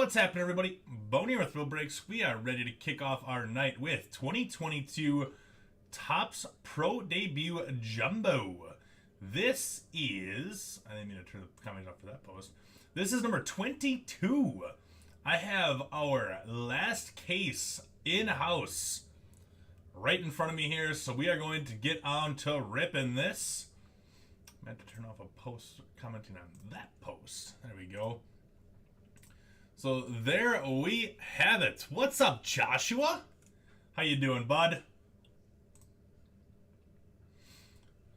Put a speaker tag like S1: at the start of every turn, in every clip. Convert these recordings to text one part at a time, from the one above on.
S1: What's happening, everybody? Boney with Thrill Breaks. We are ready to kick off our night with 2022 Topps Pro Debut Jumbo. This is... I didn't mean to turn the comment up for that post. This is number 22. I have our last case in-house right in front of me here, so we are going to get on to ripping this. I meant to turn off a post commenting on that post. There we go. So there we have it. What's up, Joshua? How you doing, bud?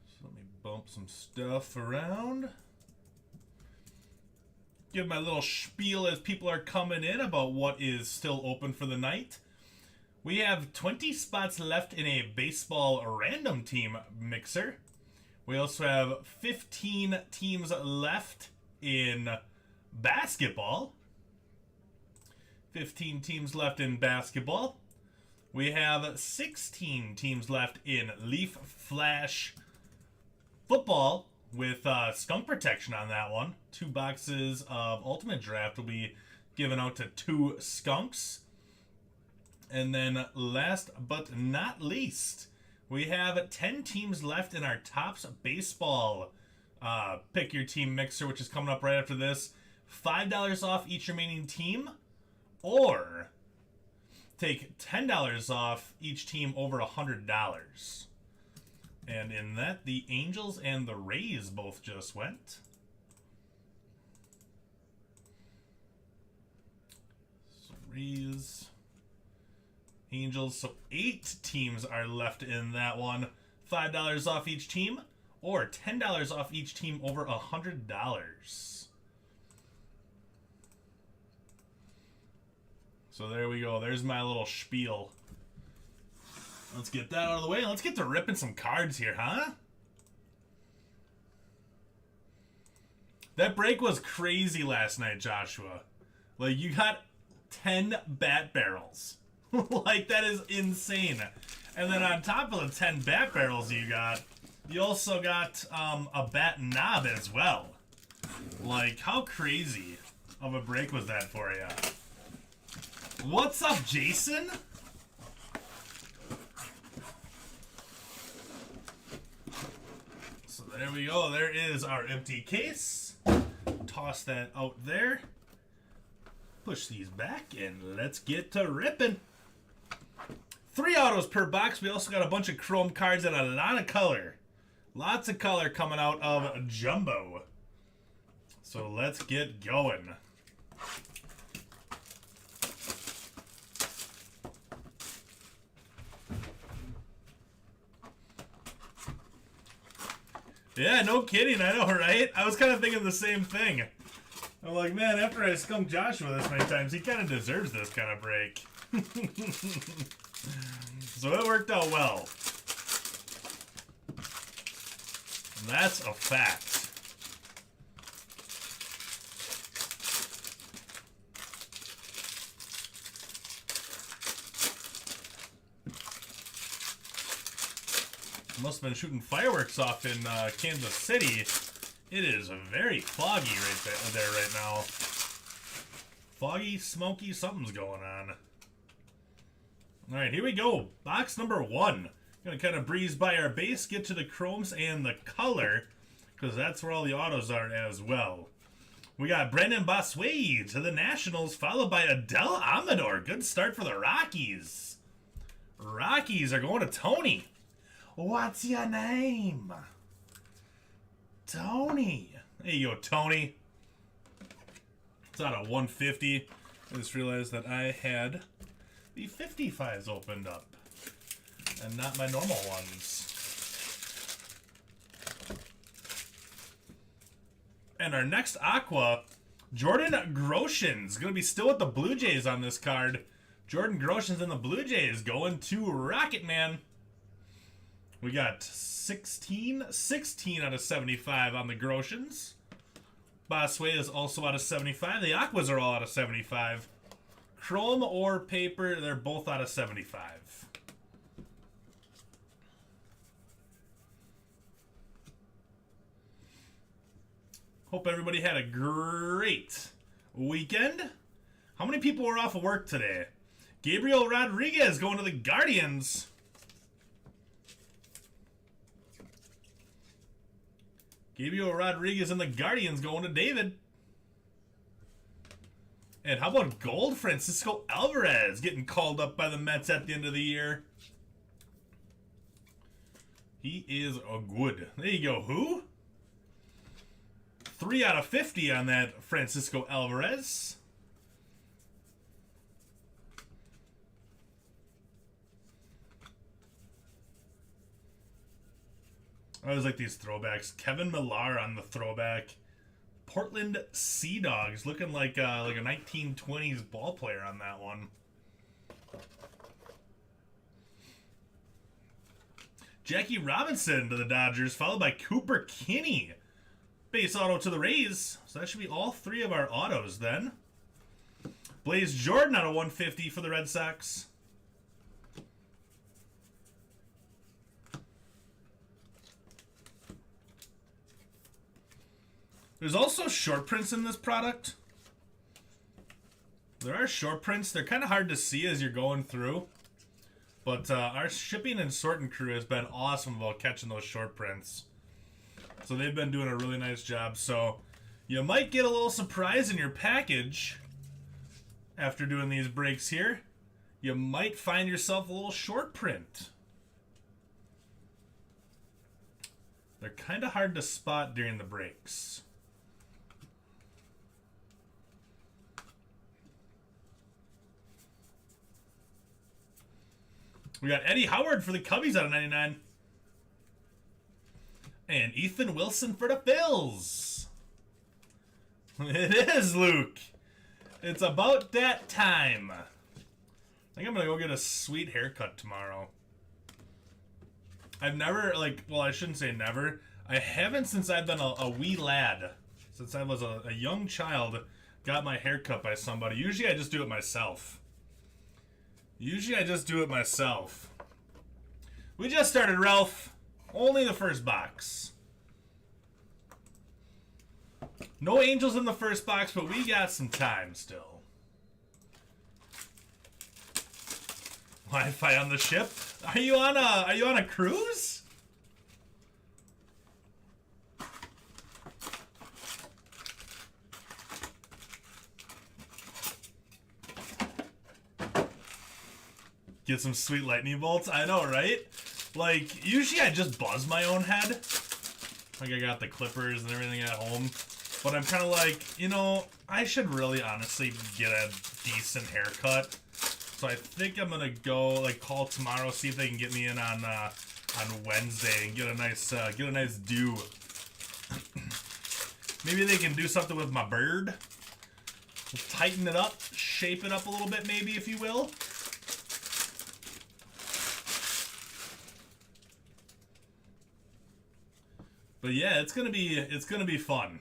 S1: So let me bump some stuff around. Give my little spiel as people are coming in about what is still open for the night. We have 20 spots left in a baseball random team mixer. We also have 15 teams left in basketball. 15 teams left in basketball. We have 16 teams left in Leaf Flash football with skunk protection on that one. 2 boxes of Ultimate Draft will be given out to 2 skunks. And then last but not least, we have 10 teams left in our Topps Baseball Pick Your Team Mixer, which is coming up right after this. $5 off each remaining team, or take $10 off each team over $100. And in that, the Angels and the Rays both just went. So Rays, Angels, so 8 teams are left in that one. $5 off each team, or $10 off each team over $100. So there we go. There's my little spiel. Let's get that out of the way. Let's get to ripping some cards here, huh? That break was crazy last night, Joshua. Like, you got 10 bat barrels. Like, that is insane. And then on top of the 10 bat barrels you also got a bat knob as well. Like, how crazy of a break was that for you? What's up, Jason? So there we go. There is our empty case. Toss that out there. Push these back, and let's get to ripping. 3 autos per box. We also got a bunch of chrome cards and a lot of color. Lots of color coming out of Jumbo. So let's get going. Yeah, no kidding. I know, right? I was kind of thinking the same thing. I'm like, man, after I skunked Joshua this many times, he kind of deserves this kind of break. So it worked out well. That's a fact. Must have been shooting fireworks off in Kansas City. It is very foggy there right now. Foggy, smoky, something's going on. Alright, here we go. Box number 1. Gonna kind of breeze by our base, get to the chromes and the color, because that's where all the autos are as well. We got Brendan Bosway to the Nationals, followed by Adel Amador. Good start for the Rockies. Rockies are going to Tony. What's your name? Tony. There you go, Tony. It's out of 150. I just realized that I had the 55s opened up and not my normal ones. And our next Aqua, Jordan Groshans. Going to be still with the Blue Jays on this card. Jordan Groshans and the Blue Jays going to Rocket Man. We got 16 out of 75 on the Groshans. Bosway is also out of 75. The Aquas are all out of 75. Chrome or paper, they're both out of 75. Hope everybody had a great weekend. How many people were off of work today? Gabriel Rodriguez going to the Guardians. Gabriel Rodriguez and the Guardians going to David. And how about gold? Francisco Alvarez getting called up by the Mets at the end of the year. He is a good. There you go. Who? 3 out of 50 on that Francisco Alvarez. I always like these throwbacks. Kevin Millar on the throwback. Portland Sea Dogs, looking like a 1920s ball player on that one. Jackie Robinson to the Dodgers, followed by Cooper Kinney. Base auto to the Rays. So that should be all 3 of our autos then. Blaze Jordan out of 150 for the Red Sox. There's also short prints in this product. There are short prints. They're kind of hard to see as you're going through. But our shipping and sorting crew has been awesome about catching those short prints. So they've been doing a really nice job. So you might get a little surprise in your package after doing these breaks here. You might find yourself a little short print. They're kind of hard to spot during the breaks. We got Eddie Howard for the Cubbies out of 99. And Ethan Wilson for the Phils. It is, Luke. It's about that time. I think I'm going to go get a sweet haircut tomorrow. I've never, well, I shouldn't say never. I haven't since I've been a wee lad. Since I was a young child, got my hair cut by somebody. Usually I just do it myself. We just started, Ralph. Only the first box. No Angels in the first box, but we got some time still. Wi-Fi on the ship. Are you on a cruise? Get some sweet lightning bolts. I know, right? Like, usually I just buzz my own head. Like, I got the clippers and everything at home. But I'm kind of like, you know, I should really honestly get a decent haircut. So I think I'm going to go, call tomorrow, see if they can get me in on Wednesday and get a nice do. Maybe they can do something with my bird. Tighten it up, shape it up a little bit maybe, if you will. But yeah, it's gonna be fun.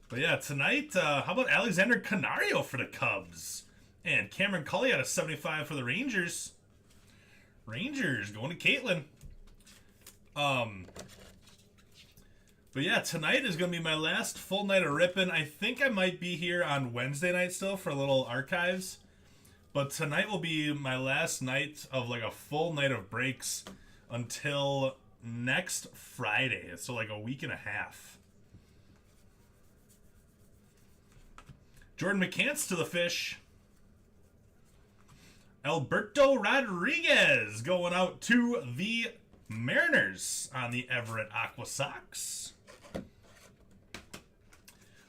S1: But yeah, tonight, how about Alexander Canario for the Cubs? And Cameron Culley out of 75 for the Rangers. Rangers going to Caitlin. But yeah, tonight is going to be my last full night of ripping. I think I might be here on Wednesday night still for a little archives. But tonight will be my last night of a full night of breaks until next Friday. So a week and a half. Jordan McCants to the Fish. Alberto Rodriguez going out to the Mariners on the Everett Aqua Sox.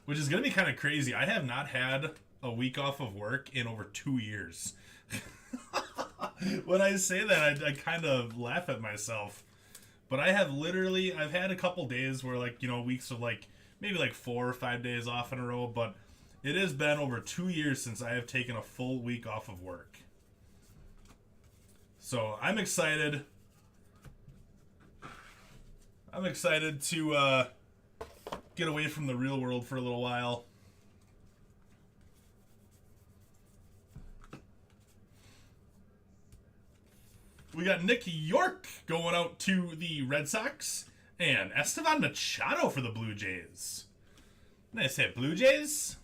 S1: Which is going to be kind of crazy. I have not had a week off of work in over 2 years. When I say that, I kind of laugh at myself. But I have I've had a couple days where weeks of maybe 4 or 5 days off in a row. But it has been over 2 years since I have taken a full week off of work. So I'm excited. I'm excited to get away from the real world for a little while. We got Nick York going out to the Red Sox. And Estevan Machado for the Blue Jays. Nice hit, Blue Jays.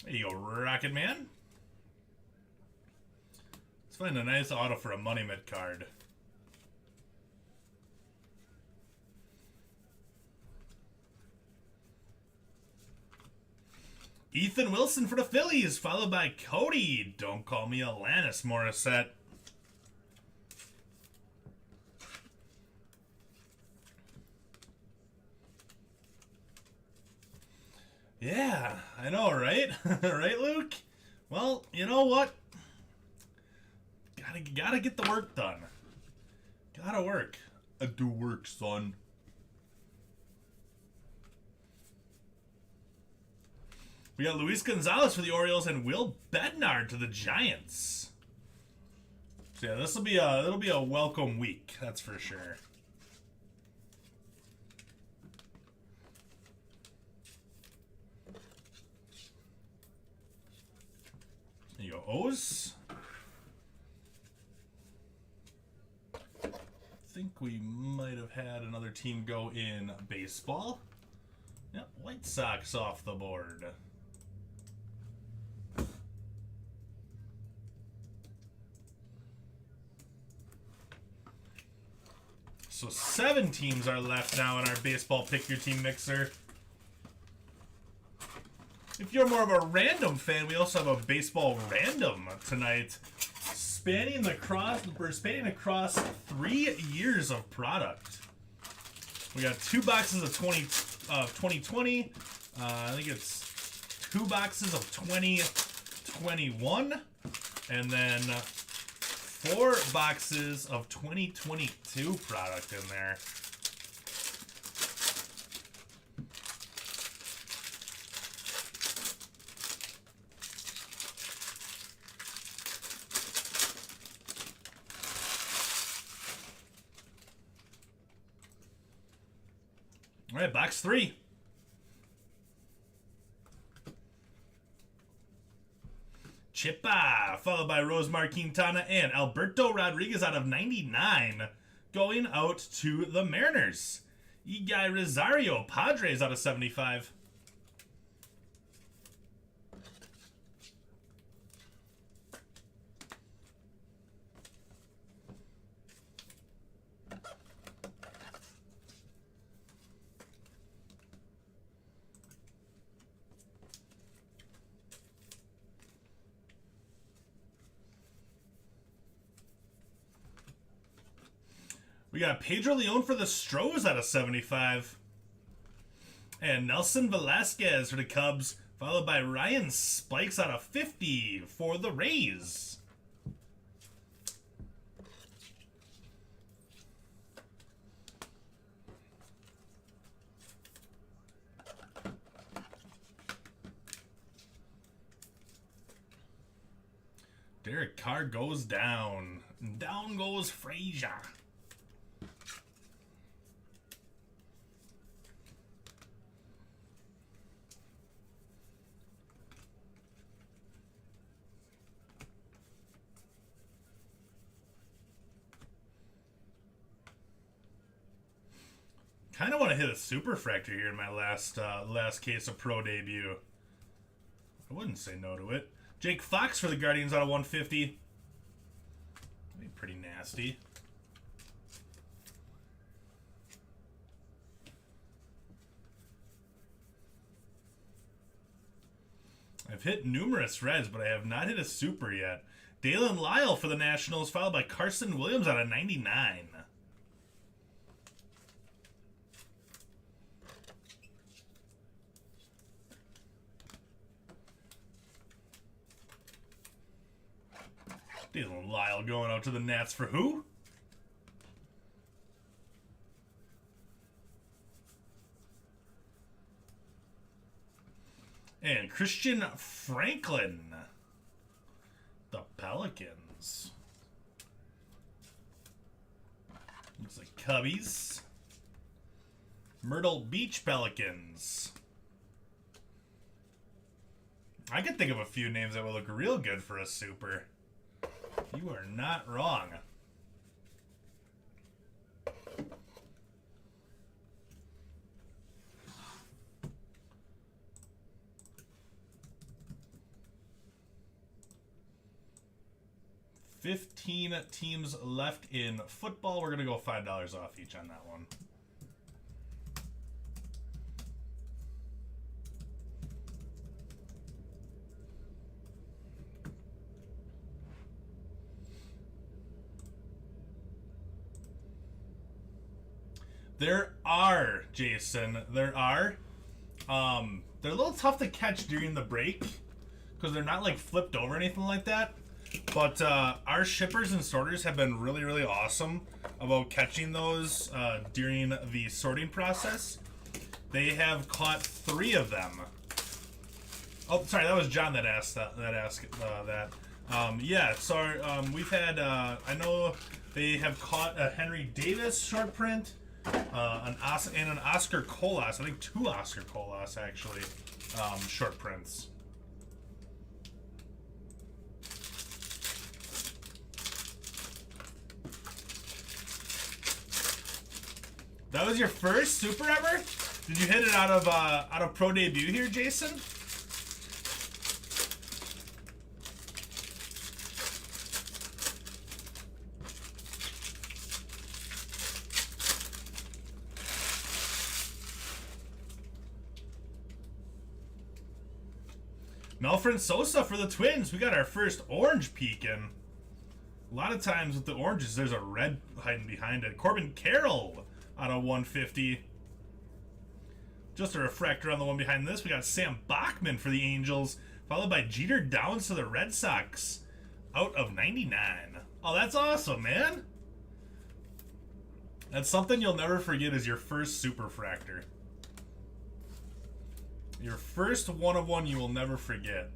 S1: There you go, Rocket Man. Let's find a nice auto for a Money Mid card. Ethan Wilson for the Phillies, followed by Cody. Don't call me Alanis Morissette. Yeah, I know, right? Right, Luke? Well, you know what? Gotta get the work done. Gotta work. Do work, son. We got Luis Gonzalez for the Orioles and Will Bednar to the Giants. So yeah, it'll be a welcome week, that's for sure. There you go, O's. I think we might have had another team go in baseball. Yep, White Sox off the board. So 7 teams are left now in our baseball pick your team mixer. If you're more of a random fan, we also have a baseball random tonight, spanning across 3 years of product. We got 2 boxes of 2020. I think it's 2 boxes of 2021, and then 4 boxes of 2022 product in there. All right, box 3. Chippa, followed by Rosemar Quintana and Alberto Rodriguez out of 99, going out to the Mariners. Guy Rosario, Padres out of 75. We got Pedro Leon for the Stros out of 75. And Nelson Velasquez for the Cubs, followed by Ryan Spikes out of 50 for the Rays. Derek Carr goes down. Down goes Frazier. Kind of want to hit a superfractor here in my last case of pro debut. I wouldn't say no to it. Jake Fox for the Guardians out of 150. That'd be pretty nasty. I've hit numerous reds, but I have not hit a super yet. Dalen Lyle for the Nationals, followed by Carson Williams out of 99. Dalen Lyle going out to the Nats for who? And Christian Franklin, the Pelicans. Looks like Cubbies. Myrtle Beach Pelicans. I could think of a few names that would look real good for a super. You are not wrong. 15 teams left in football. We're going to go $5 off each on that one. There are, Jason. There are. They're a little tough to catch during the break because they're not like flipped over or anything like that. But our shippers and sorters have been really, really awesome about catching those during the sorting process. They have caught 3 of them. Oh, sorry, that was John that asked that. Yeah, so we've had. I know they have caught a Henry Davis short print. An Oscar Colas, I think 2 Oscar Colas actually, short prints. That was your first super ever? Did you hit it out of pro debut here, Jason? Melfrin Sosa for the Twins. We got our first orange peek in. A lot of times with the oranges, there's a red hiding behind it. Corbin Carroll out of 150. Just a refractor on the one behind this. We got Sam Bachman for the Angels, followed by Jeter Downs to the Red Sox out of 99. Oh, that's awesome, man. That's something you'll never forget is your first superfractor. Your first one-of-one you will never forget.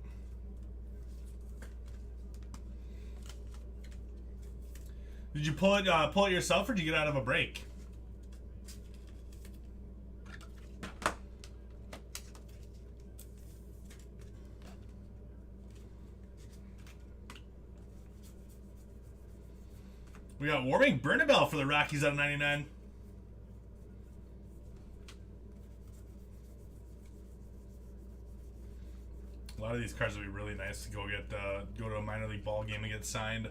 S1: Did you pull it yourself, or did you get out of a break? We got Warming Bernabel for the Rockies out of 99. A lot of these cards would be really nice to go to a minor league ball game and get signed.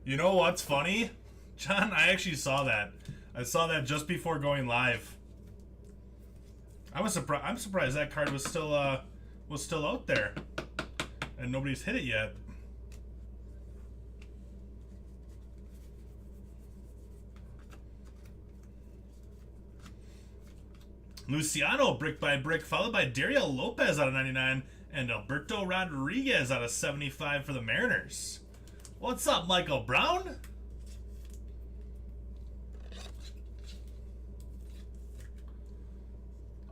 S1: You know what's funny, John? I actually saw that. I saw that just before going live. I'm surprised that card was still out there, and nobody's hit it yet. Luciano, brick by brick, followed by Dario Lopez out of 99, and Alberto Rodriguez out of 75 for the Mariners. What's up, Michael Brown?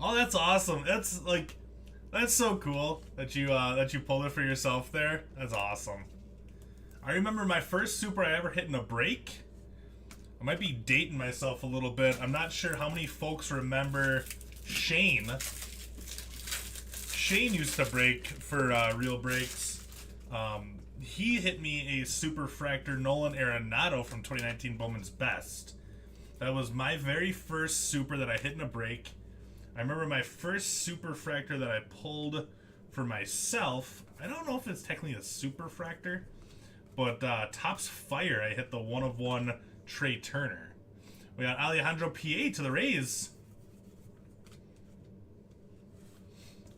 S1: Oh, that's awesome. That's so cool that you pulled it for yourself there. That's awesome. I remember my first super I ever hit in a break. I might be dating myself a little bit. I'm not sure how many folks remember Shane. Shane used to break for Real Breaks. He hit me a Superfractor Nolan Arenado from 2019 Bowman's Best. That was my very first super that I hit in a break. I remember my first Superfractor that I pulled for myself. I don't know if it's technically a Superfractor, but Topps Fire, I hit the 1/1 Trey Turner. We got Alejandro P.A. to the Rays.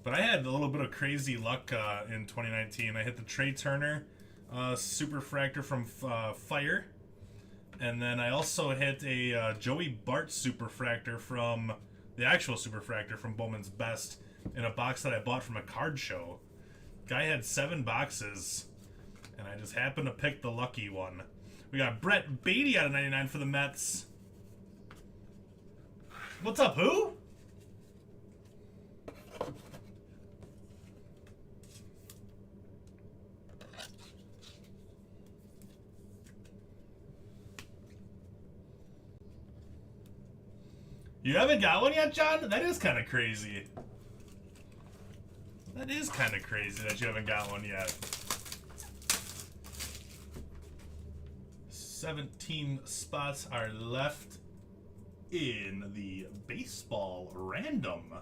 S1: But I had a little bit of crazy luck in 2019. I hit the Trey Turner Superfractor from Fire. And then I also hit a Joey Bart Superfractor from the actual Superfractor from Bowman's Best in a box that I bought from a card show. Guy had 7 boxes, and I just happened to pick the lucky one. We got Brett Beatty out of 99 for the Mets. What's up, who? You haven't got one yet, John? That is kind of crazy. That is kind of crazy that you haven't got one yet. 17 spots are left in the baseball random.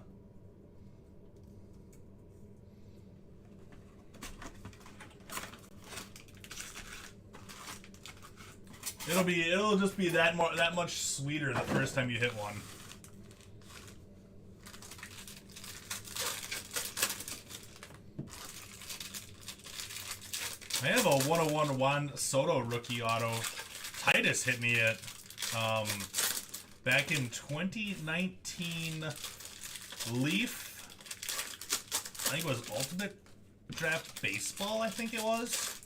S1: It'll just be that much sweeter the first time you hit one. I have a 101 Juan Soto rookie auto. Titus hit me at back in 2019 Leaf. I think it was Ultimate Draft Baseball, I think it was.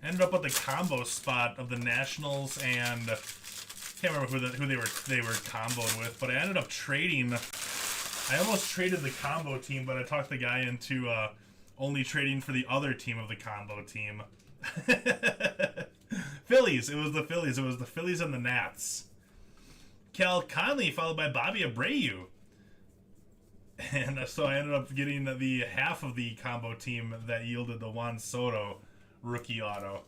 S1: Ended up with the combo spot of the Nationals and can't remember who they were comboed with, but I ended up trading. I almost traded the combo team, but I talked the guy into only trading for the other team of the combo team. Phillies. It was the Phillies. It was the Phillies and the Nats. Cal Conley followed by Bobby Abreu. And so I ended up getting the half of the combo team that yielded the Juan Soto rookie auto.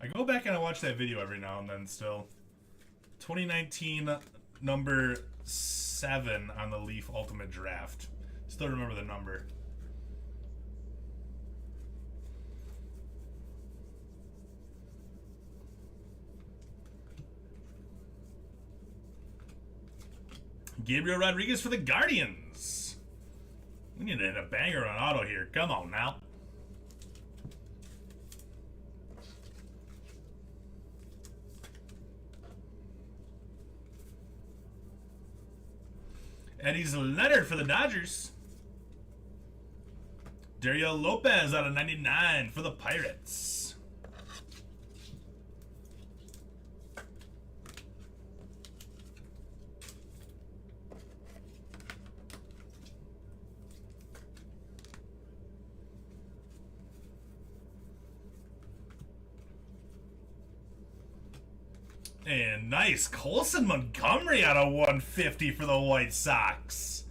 S1: I go back and I watch that video every now and then still. 2019 number 7 on the Leaf Ultimate Draft. Still remember the number. Gabriel Rodriguez for the Guardians. We need to hit a banger on auto here. Come on now. Eddie's Leonard for the Dodgers. Dario Lopez out of 99 for the Pirates. And nice Colson Montgomery out of 150 for the White Sox.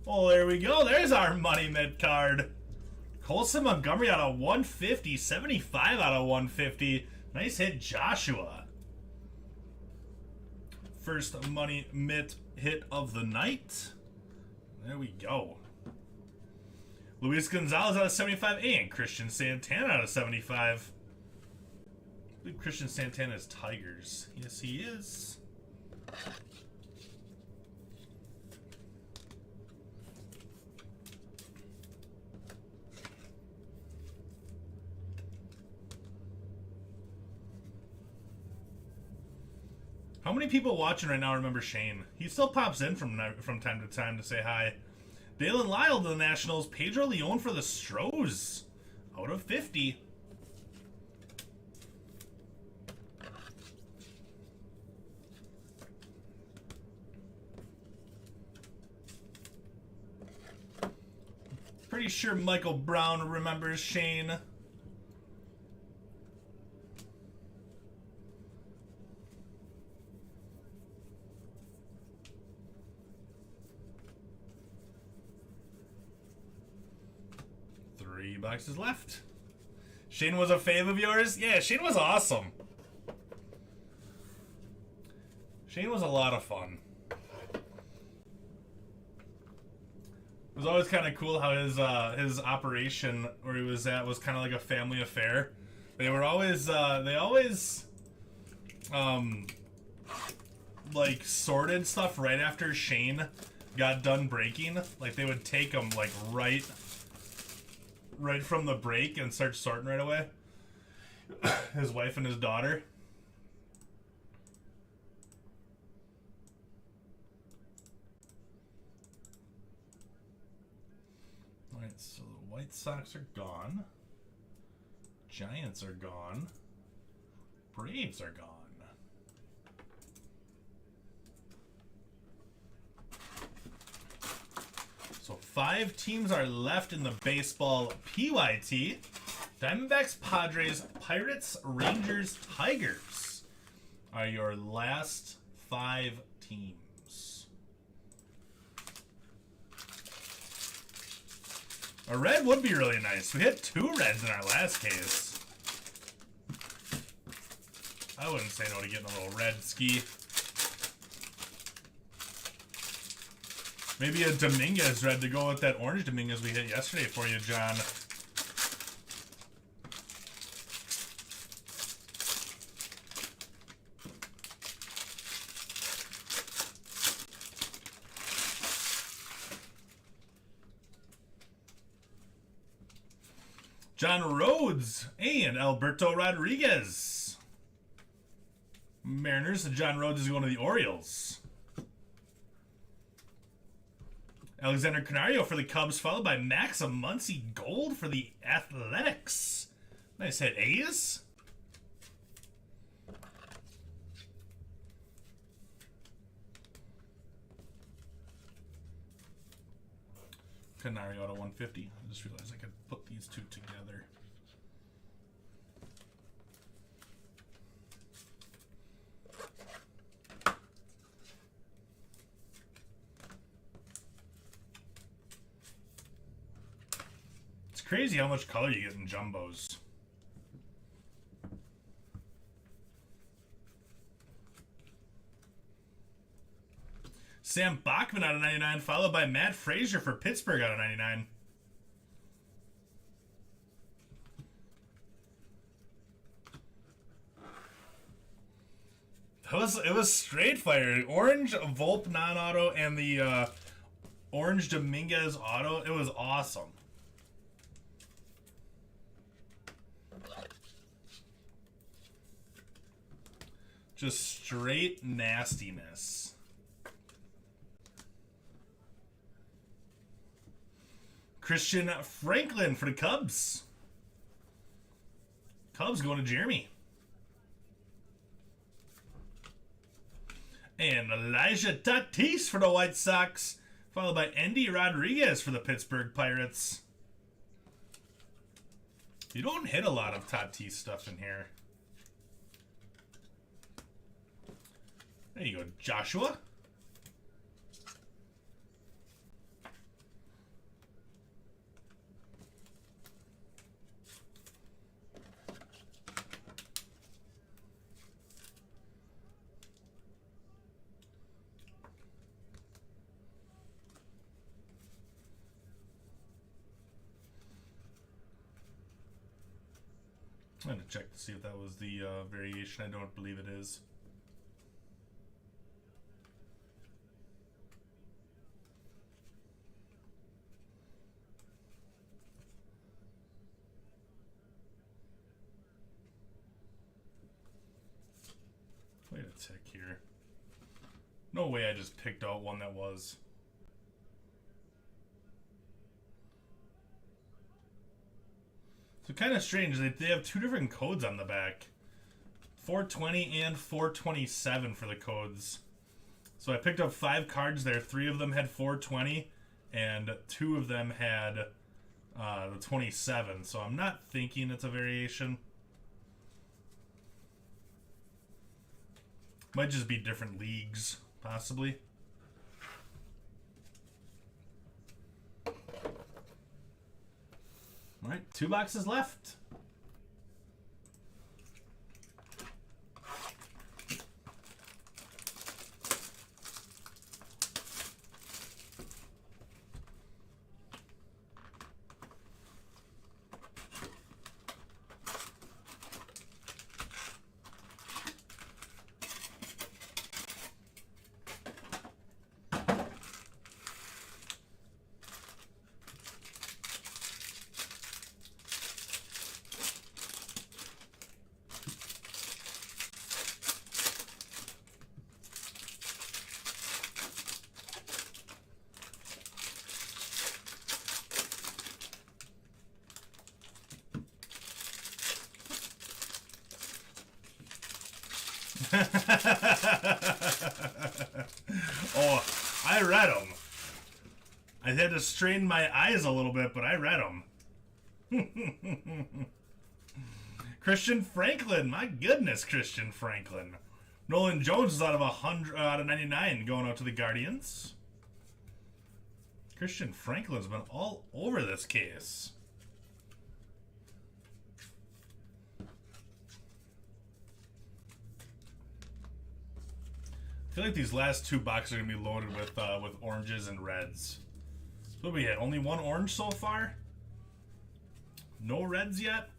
S1: Well, there we go. There's our money mid card. Colson Montgomery out of 150, 75 out of 150. Nice hit, Joshua. First money mitt hit of the night. There we go. Luis Gonzalez out of 75 and Christian Santana out of 75. I believe Christian Santana is Tigers. Yes, he is. How many people watching right now remember Shane? He still pops in from time to time to say hi. Dalen Lyle to the Nationals. Pedro Leon for the Stros. Out of 50. Pretty sure Michael Brown remembers Shane. Three boxes left. Shane was a fave of yours? Yeah, Shane was awesome. Shane was a lot of fun. It was always kind of cool how his operation where he was at was kind of like a family affair. They were always like sorted stuff right after Shane got done breaking. Like they would take him like right from the break and start sorting right away. His wife and his daughter. Alright, so the White Sox are gone. Giants are gone. Braves are gone. So 5 teams are left in the baseball PYT. Diamondbacks, Padres, Pirates, Rangers, Tigers are your last 5 teams. A red would be really nice. We had 2 reds in our last case. I wouldn't say no to getting a little red ski. Maybe a Dominguez red to go with that orange Dominguez we hit yesterday for you, John. John Rhodes and Alberto Rodriguez. Mariners. John Rhodes is going to the Orioles. Alexander Canario for the Cubs, followed by Max Muncy Gold for the Athletics. Nice hit, A's. Canario to 150. I just realized I could put these two together. It's crazy how much color you get in jumbos. Sam Bachman out of 99, followed by Matt Frazier for Pittsburgh out of 99. It was straight fire. Orange Volpe non-auto and the Orange Dominguez auto. It was awesome. Just straight nastiness. Christian Franklin for the Cubs. Cubs going to Jeremy. And Elijah Tatis for the White Sox, followed by Endy Rodriguez for the Pittsburgh Pirates. You don't hit a lot of Tatis stuff in here. There you go, Joshua. I'm going to check to see if that was the variation. I don't believe it is. Wait a tick here. No way I just picked out one that was. So kind of strange. They have two different codes on the back. 420 and 427 for the codes. So I picked up 5 cards there. 3 of them had 420 and 2 of them had the 27. So I'm not thinking it's a variation. Might just be different leagues, possibly. All right, 2 boxes left. Oh, I read them. I had to strain my eyes a little bit, but I read them. Christian Franklin, my goodness, Christian Franklin. Nolan Jones is out of 99 going out to the Guardians. Christian Franklin's been all over this case. I feel like these last 2 boxes are gonna be loaded with oranges and reds. So what we had? Only 1 orange so far? No reds yet?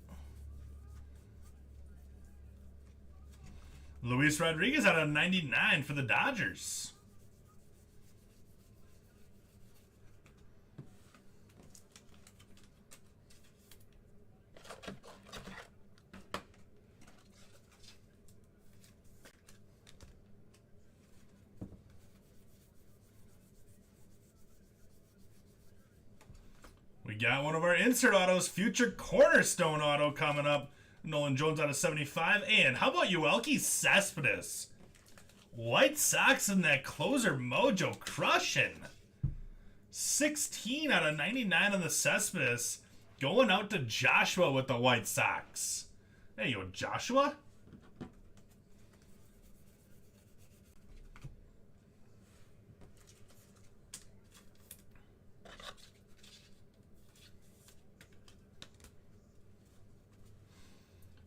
S1: Luis Rodriguez out of 99 for the Dodgers. We got one of our insert autos, future cornerstone auto coming up. Nolan Jones out of 75. And how about Yoelqui Cespedes? White Sox in that closer mojo crushing. 16 out of 99 on the Cespedes. Going out to Joshua with the White Sox. Hey, yo, Joshua?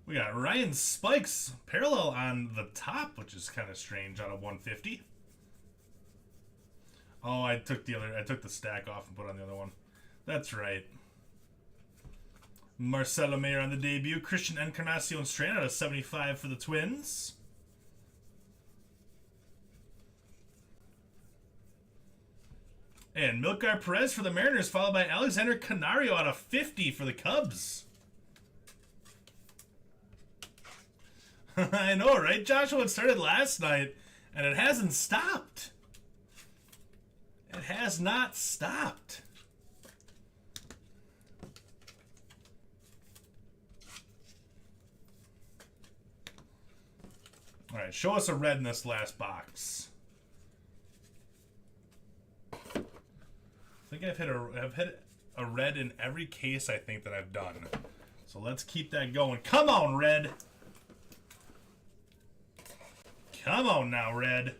S1: We got Ryan Spikes parallel on the top, which is kind of strange, out of 150. Oh, I took the stack off and put on the other one. That's right. Marcelo Mayer on the debut. Christian Encarnacion Strand out of 75 for the Twins. And Milkar Perez for the Mariners, followed by Alexander Canario out of 50 for the Cubs. I know, right, Joshua? It started last night, and it hasn't stopped. It has not stopped. All right, show us a red in this last box. I think I've hit a red in every case I think that I've done. So let's keep that going. Come on, red. Come on now, red.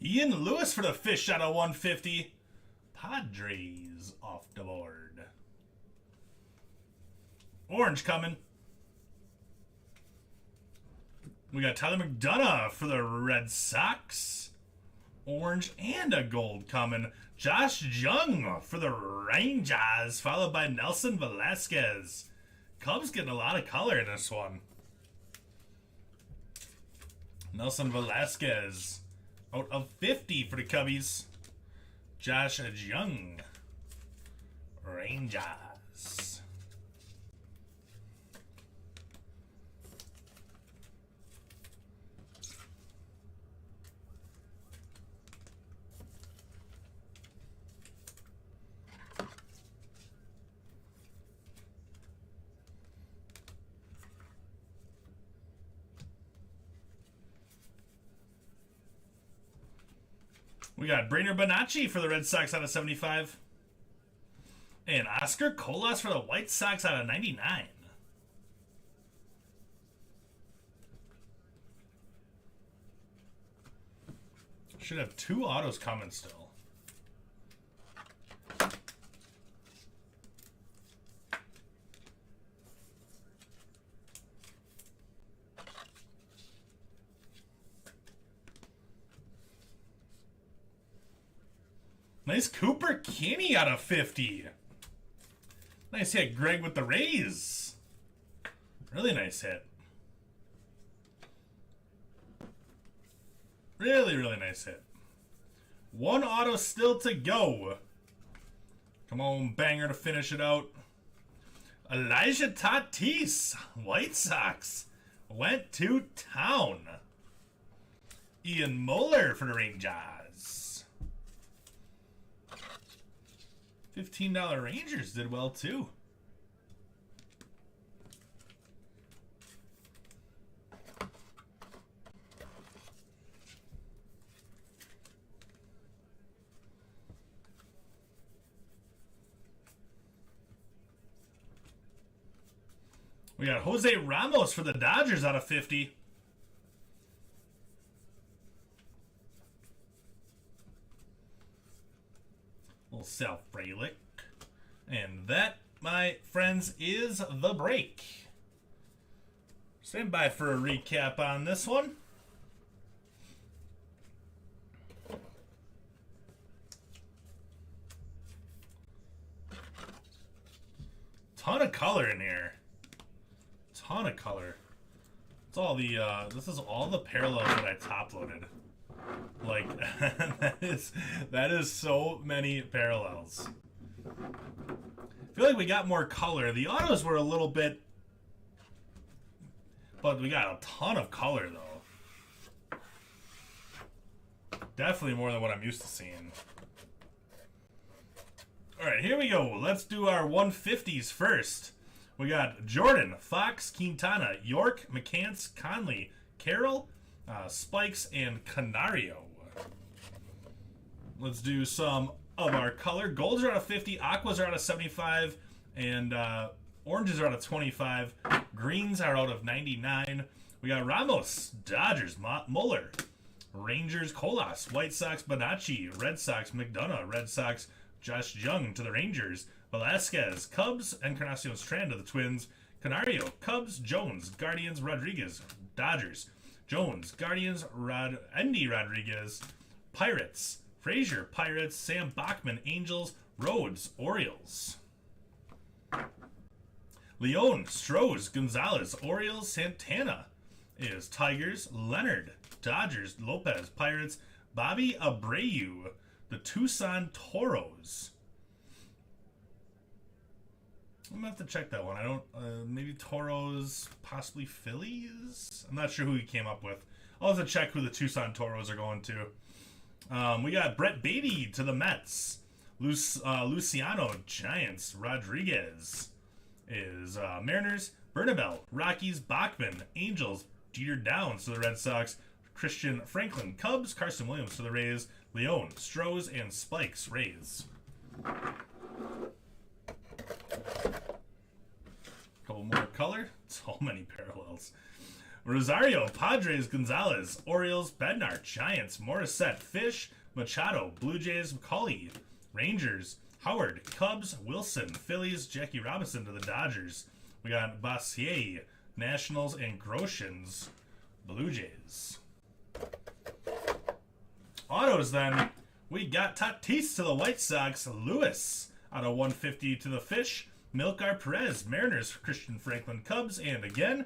S1: Ian Lewis for the Fish out of 150. Padres off the board. Orange coming. We got Tyler McDonough for the Red Sox. Orange and a gold coming. Josh Jung for the Rangers, followed by Nelson Velasquez. Cubs getting a lot of color in this one. Nelson Velasquez out of 50 for the Cubbies. Josh Jung, Rangers. We got Brainer Bonacci for the Red Sox out of 75. And Oscar Colas for the White Sox out of 99. Should have two autos coming still. Nice Cooper Kinney out of 50. Nice hit, Greg, with the Rays. Really nice hit. Really, really nice hit. One auto still to go. Come on, banger to finish it out. Elijah Tatis, White Sox, went to town. Ian Moeller for the Rangers. $15 Rangers did well too. We got Jose Ramos for the Dodgers out of 50. Old Sal Frelick. And that, my friends, is the break. Stand by for a recap on this one. Ton of color in here. Ton of color. It's all the this is all the parallels that I top loaded. Like that is so many parallels. I feel like we got more color. The autos were a little bit, but we got a ton of color though. Definitely more than what I'm used to seeing. Alright, here we go. Let's do our 150s first. We got Jordan, Fox, Quintana, York, McCants, Conley, Carroll, Spikes, and Canario. Let's do some of our color. Golds are out of 50, Aquas are out of 75, and oranges are out of 25. Greens are out of 99. We got Ramos, Dodgers, Muller, Rangers, Colas, White Sox, Bonacci, Red Sox, McDonough, Red Sox, Josh Jung to the Rangers, Velasquez, Cubs, Encarnacion Strand to the Twins, Canario, Cubs, Jones, Guardians, Rodriguez, Dodgers, Jones, Guardians, Andy Rodriguez, Pirates, Frazier, Pirates, Sam Bachman, Angels, Rhodes, Orioles. Leon, Strohs, Gonzalez, Orioles, Santana is Tigers, Leonard, Dodgers, Lopez, Pirates, Bobby Abreu, the Tucson Toros. I'm gonna have to check that one. I don't, maybe Toros, possibly Phillies? I'm not sure who he came up with. I'll have to check who the Tucson Toros are going to. We got Brett Beatty to the Mets. Luciano, Giants. Rodriguez is Mariners. Bernabel, Rockies. Bachman, Angels. Jeter Downs to the Red Sox. Christian Franklin, Cubs. Carson Williams to the Rays. Leon, Strohs, and Spikes, Rays. Couple more color. So many parallels. Rosario, Padres, Gonzalez, Orioles, Bednar, Giants, Morissette, Fish, Machado, Blue Jays, McCauley, Rangers, Howard, Cubs, Wilson, Phillies, Jackie Robinson to the Dodgers. We got Bossier, Nationals, and Groshans, Blue Jays. Autos then, we got Tatis to the White Sox, Lewis out of 150 to the Fish, Milkar Perez, Mariners, Christian Franklin, Cubs, and again,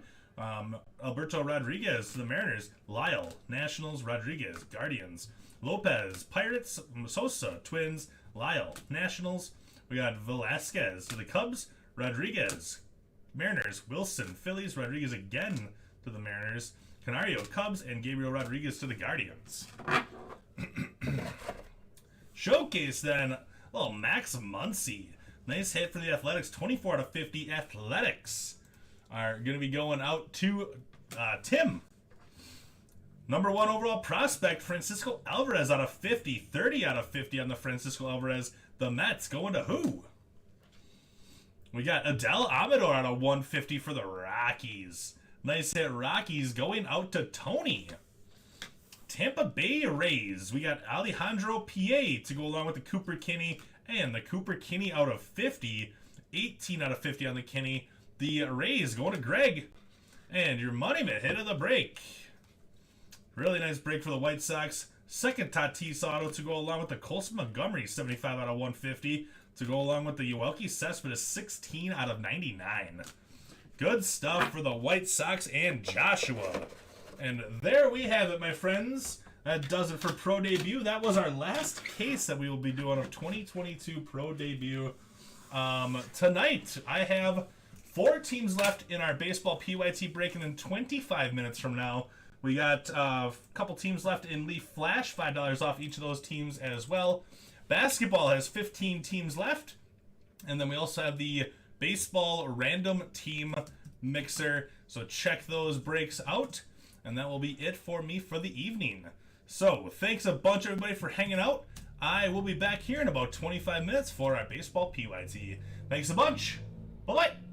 S1: Alberto Rodriguez to the Mariners, Lyle, Nationals, Rodriguez, Guardians, Lopez, Pirates, Sosa, Twins, Lyle, Nationals. We got Velasquez to the Cubs, Rodriguez, Mariners, Wilson, Phillies, Rodriguez again to the Mariners, Canario, Cubs, and Gabriel Rodriguez to the Guardians. Showcase then, little Max Muncy. Nice hit for the Athletics, 24 out of 50. Athletics are going to be going out to Tim. Number 1 overall prospect, Francisco Alvarez out of 50. 30 out of 50 on the Francisco Alvarez. The Mets going to who? We got Adel Amador out of 150 for the Rockies. Nice hit, Rockies going out to Tony. Tampa Bay Rays. We got Alejandro P.A. to go along with the Cooper Kinney. And the Cooper Kinney out of 50. 18 out of 50 on the Kinney. The Rays going to Greg. And your money bet hit of the break. Really nice break for the White Sox. Second Tatis auto to go along with the Colson Montgomery. 75 out of 150. To go along with the Yoelqui Cespedes. 16 out of 99. Good stuff for the White Sox and Joshua. And there we have it, my friends. That does it for Pro Debut. That was our last case that we will be doing of 2022 Pro Debut. Tonight, I have 4 teams left in our baseball PYT break, and then 25 minutes from now, we got a couple teams left in Leaf Flash, $5 off each of those teams as well. Basketball has 15 teams left, and then we also have the baseball random team mixer. So check those breaks out. And that will be it for me for the evening. So, thanks a bunch, everybody, for hanging out. I will be back here in about 25 minutes for our baseball PYT. Thanks a bunch. Bye-bye.